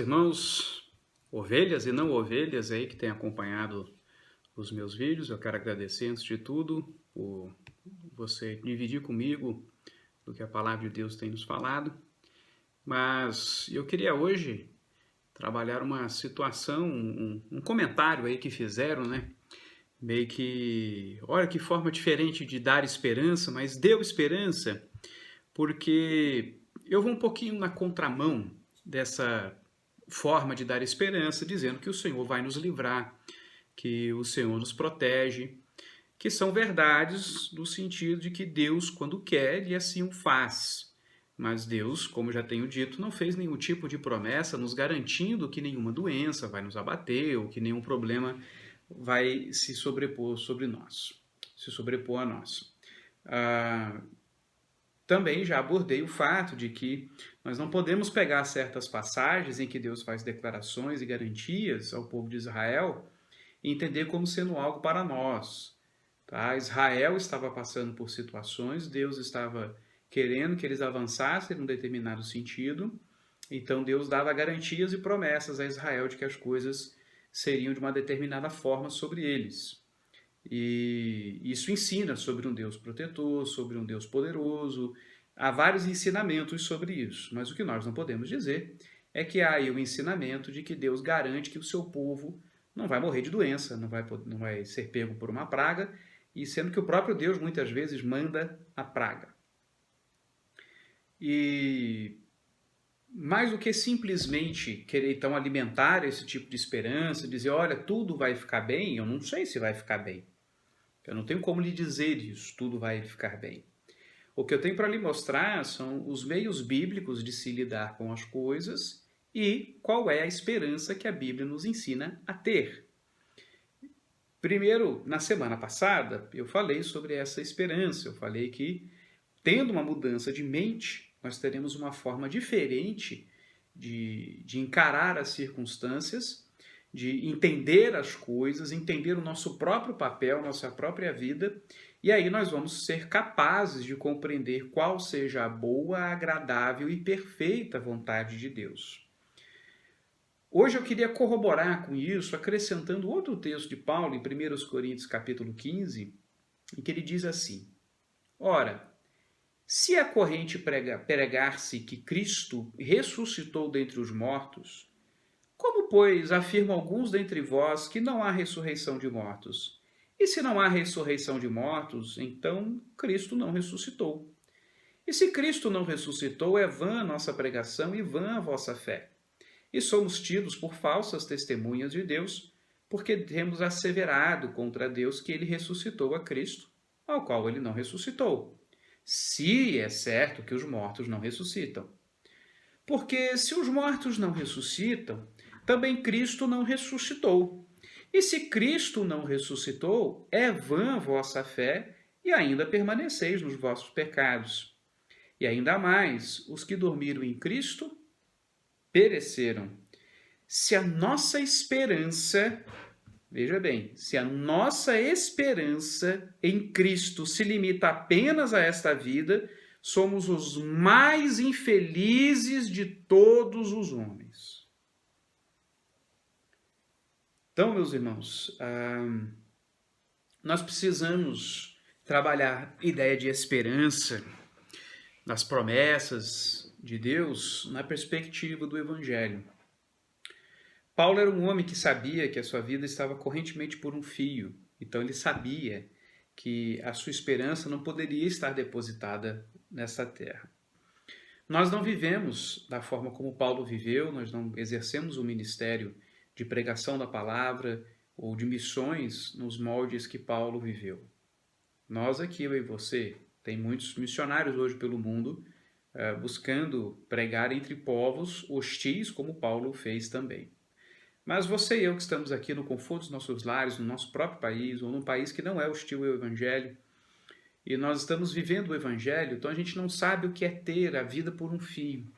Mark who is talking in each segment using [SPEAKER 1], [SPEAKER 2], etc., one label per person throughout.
[SPEAKER 1] irmãos, ovelhas e não ovelhas aí que têm acompanhado os meus vídeos. Eu quero agradecer antes de tudo por você dividir comigo do que a palavra de Deus tem nos falado. Mas eu queria hoje trabalhar uma situação, um comentário aí que fizeram, né? Meio que, olha que forma diferente de dar esperança, mas deu esperança, porque eu vou um pouquinho na contramão dessa forma de dar esperança, dizendo que o Senhor vai nos livrar, que o Senhor nos protege, que são verdades no sentido de que Deus, quando quer, e assim o faz. Mas Deus, como já tenho dito, não fez nenhum tipo de promessa nos garantindo que nenhuma doença vai nos abater ou que nenhum problema vai se sobrepor sobre nós, se sobrepor a nós. Também já abordei o fato de que nós não podemos pegar certas passagens em que Deus faz declarações e garantias ao povo de Israel e entender como sendo algo para nós. Tá? Israel estava passando por situações, Deus estava querendo que eles avançassem num determinado sentido, então Deus dava garantias e promessas a Israel de que as coisas seriam de uma determinada forma sobre eles. E isso ensina sobre um Deus protetor, sobre um Deus poderoso. Há vários ensinamentos sobre isso, mas o que nós não podemos dizer é que há aí o ensinamento de que Deus garante que o seu povo não vai morrer de doença, não vai ser pego por uma praga, e sendo que o próprio Deus muitas vezes manda a praga. E mais do que simplesmente querer então alimentar esse tipo de esperança, dizer, olha, tudo vai ficar bem, eu não sei se vai ficar bem. Eu não tenho como lhe dizer isso, tudo vai ficar bem. O que eu tenho para lhe mostrar são os meios bíblicos de se lidar com as coisas e qual é a esperança que a Bíblia nos ensina a ter. Primeiro, na semana passada, eu falei sobre essa esperança. Eu falei que, tendo uma mudança de mente, nós teremos uma forma diferente de encarar as circunstâncias, de entender as coisas, entender o nosso próprio papel, nossa própria vida, e aí nós vamos ser capazes de compreender qual seja a boa, agradável e perfeita vontade de Deus. Hoje eu queria corroborar com isso, acrescentando outro texto de Paulo, em 1 Coríntios capítulo 15, em que ele diz assim: ora, se é corrente pregar-se que Cristo ressuscitou dentre os mortos, como, pois, afirmam alguns dentre vós que não há ressurreição de mortos? E se não há ressurreição de mortos, então Cristo não ressuscitou. E se Cristo não ressuscitou, é vã a nossa pregação e vã a vossa fé. E somos tidos por falsas testemunhas de Deus, porque temos asseverado contra Deus que ele ressuscitou a Cristo, ao qual ele não ressuscitou. Se é certo que os mortos não ressuscitam. Porque se os mortos não ressuscitam, também Cristo não ressuscitou. E se Cristo não ressuscitou, é vã a vossa fé e ainda permaneceis nos vossos pecados. E ainda mais, os que dormiram em Cristo pereceram. Se a nossa esperança, veja bem, se a nossa esperança em Cristo se limita apenas a esta vida, somos os mais infelizes de todos os homens. Então, meus irmãos, nós precisamos trabalhar a ideia de esperança nas promessas de Deus na perspectiva do Evangelho. Paulo era um homem que sabia que a sua vida estava correntemente por um fio, então ele sabia que a sua esperança não poderia estar depositada nessa terra. Nós não vivemos da forma como Paulo viveu, nós não exercemos o ministério de pregação da palavra ou de missões nos moldes que Paulo viveu. Nós aqui, eu e você, tem muitos missionários hoje pelo mundo buscando pregar entre povos hostis, como Paulo fez também. Mas você e eu que estamos aqui no conforto dos nossos lares, no nosso próprio país, ou num país que não é hostil ao Evangelho, e nós estamos vivendo o Evangelho, então a gente não sabe o que é ter a vida por um fio.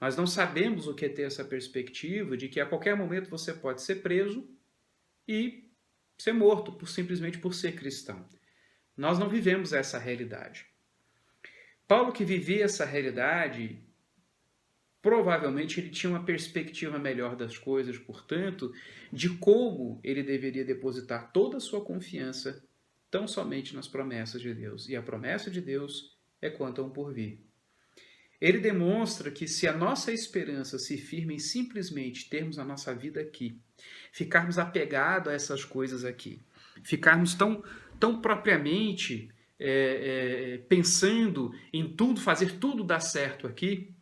[SPEAKER 1] Nós não sabemos o que é ter essa perspectiva de que a qualquer momento você pode ser preso e ser morto simplesmente por ser cristão. Nós não vivemos essa realidade. Paulo, que vivia essa realidade, Provavelmente ele tinha uma perspectiva melhor das coisas, portanto, de como ele deveria depositar toda a sua confiança tão somente nas promessas de Deus. E a promessa de Deus é quanto a um porvir. Ele demonstra que se a nossa esperança se firma em simplesmente termos a nossa vida aqui, ficarmos apegados a essas coisas aqui, ficarmos tão propriamente pensando em tudo, fazer tudo dar certo aqui,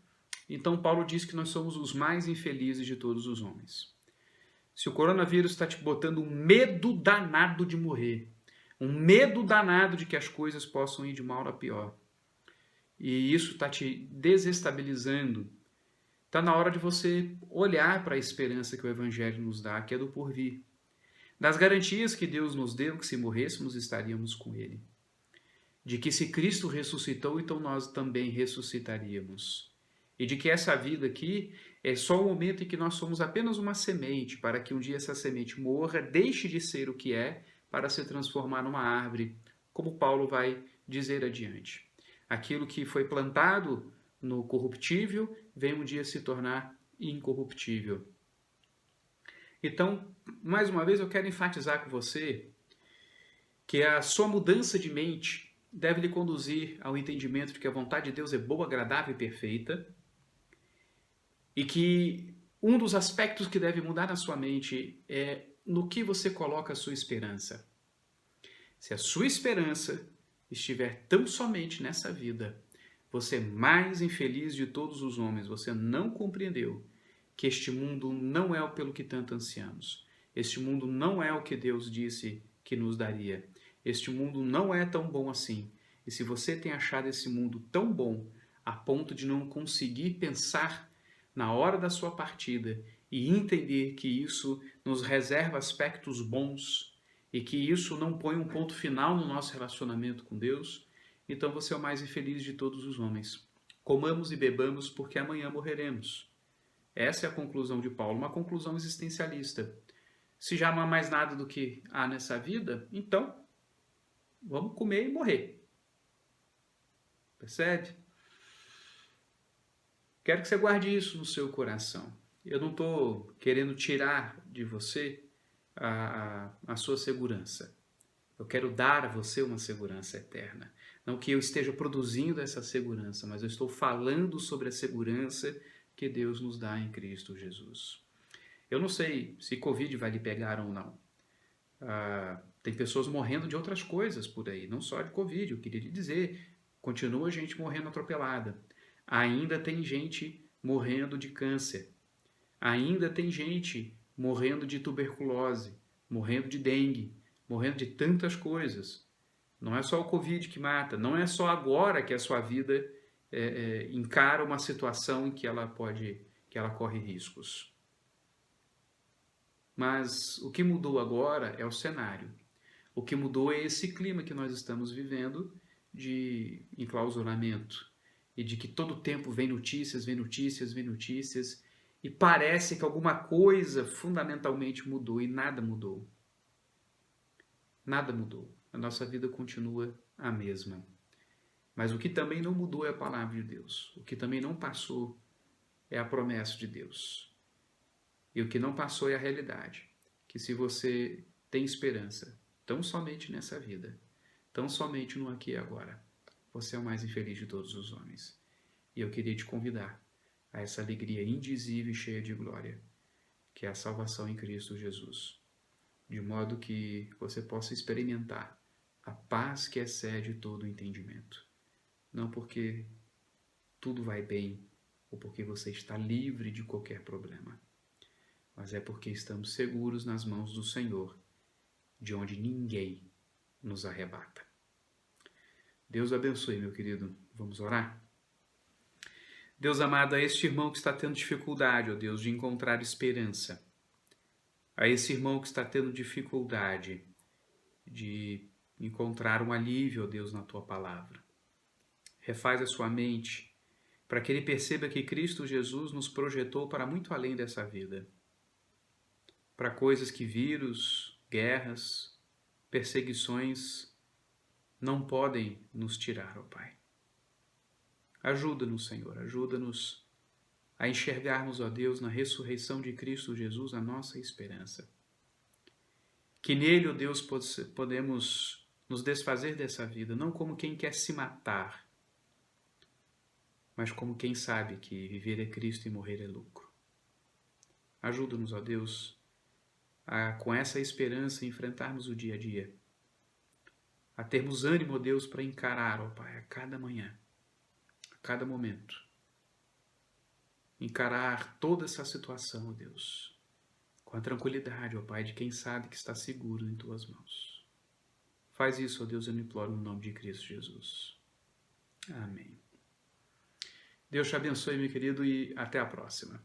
[SPEAKER 1] então Paulo diz que nós somos os mais infelizes de todos os homens. Se o coronavírus está te botando um medo danado de morrer, um medo danado de que as coisas possam ir de mal a pior, e isso está te desestabilizando, está na hora de você olhar para a esperança que o Evangelho nos dá, que é do porvir. Das garantias que Deus nos deu, que se morrêssemos estaríamos com Ele. De que se Cristo ressuscitou, então nós também ressuscitaríamos. E de que essa vida aqui é só o momento em que nós somos apenas uma semente, para que um dia essa semente morra, deixe de ser o que é, para se transformar numa árvore, como Paulo vai dizer adiante. Aquilo que foi plantado no corruptível vem um dia se tornar incorruptível. Então, mais uma vez, eu quero enfatizar com você que a sua mudança de mente deve lhe conduzir ao entendimento de que a vontade de Deus é boa, agradável e perfeita, e que um dos aspectos que deve mudar na sua mente é no que você coloca a sua esperança. Se a sua esperança estiver tão somente nessa vida, você é mais infeliz de todos os homens. Você não compreendeu que este mundo não é o pelo que tanto ansiamos. Este mundo não é o que Deus disse que nos daria. Este mundo não é tão bom assim. E se você tem achado esse mundo tão bom a ponto de não conseguir pensar na hora da sua partida e entender que isso nos reserva aspectos bons e que isso não põe um ponto final no nosso relacionamento com Deus, então você é o mais infeliz de todos os homens. Comamos e bebamos porque amanhã morreremos. Essa é a conclusão de Paulo, uma conclusão existencialista. Se já não há mais nada do que há nessa vida, então vamos comer e morrer. Percebe? Quero que você guarde isso no seu coração. Eu não estou querendo tirar de você a sua segurança. Eu quero dar a você uma segurança eterna. Não que eu esteja produzindo essa segurança, mas eu estou falando sobre a segurança que Deus nos dá em Cristo Jesus. Eu não sei se Covid vai lhe pegar ou não. Tem pessoas morrendo de outras coisas por aí, não só de Covid. Eu queria lhe dizer, continua gente morrendo atropelada. Ainda tem gente morrendo de câncer. Ainda tem gente morrendo de tuberculose, morrendo de dengue, morrendo de tantas coisas. Não é só o Covid que mata, não é só agora que a sua vida encara uma situação em que ela corre riscos. Mas o que mudou agora é o cenário. O que mudou é esse clima que nós estamos vivendo de enclausuramento e de que todo tempo vem notícias, e parece que alguma coisa fundamentalmente mudou e nada mudou. Nada mudou. A nossa vida continua a mesma. Mas o que também não mudou é a palavra de Deus. O que também não passou é a promessa de Deus. E o que não passou é a realidade. Que se você tem esperança, tão somente nessa vida, tão somente no aqui e agora, você é o mais infeliz de todos os homens. E eu queria te convidar a essa alegria indizível e cheia de glória, que é a salvação em Cristo Jesus. De modo que você possa experimentar a paz que excede todo o entendimento. Não porque tudo vai bem ou porque você está livre de qualquer problema, mas é porque estamos seguros nas mãos do Senhor, de onde ninguém nos arrebata. Deus abençoe, meu querido. Vamos orar? Deus amado, a este irmão que está tendo dificuldade, ó Deus, de encontrar esperança, a esse irmão que está tendo dificuldade de encontrar um alívio, ó Deus, na Tua palavra. Refaz a sua mente para que ele perceba que Cristo Jesus nos projetou para muito além dessa vida. Para coisas que vírus, guerras, perseguições não podem nos tirar, ó Pai. Ajuda-nos, Senhor, ajuda-nos a enxergarmos, ó Deus, na ressurreição de Cristo Jesus a nossa esperança. Que nele, ó Deus, podemos nos desfazer dessa vida, não como quem quer se matar, mas como quem sabe que viver é Cristo e morrer é lucro. Ajuda-nos, ó Deus, a, com essa esperança, enfrentarmos o dia a dia, a termos ânimo, ó Deus, para encarar, ó Pai, a cada manhã, a cada momento, encarar toda essa situação, ó Deus, com a tranquilidade, ó Pai, de quem sabe que está seguro em Tuas mãos. Faz isso, ó Deus, eu me imploro no nome de Cristo Jesus. Amém. Deus te abençoe, meu querido, e até a próxima.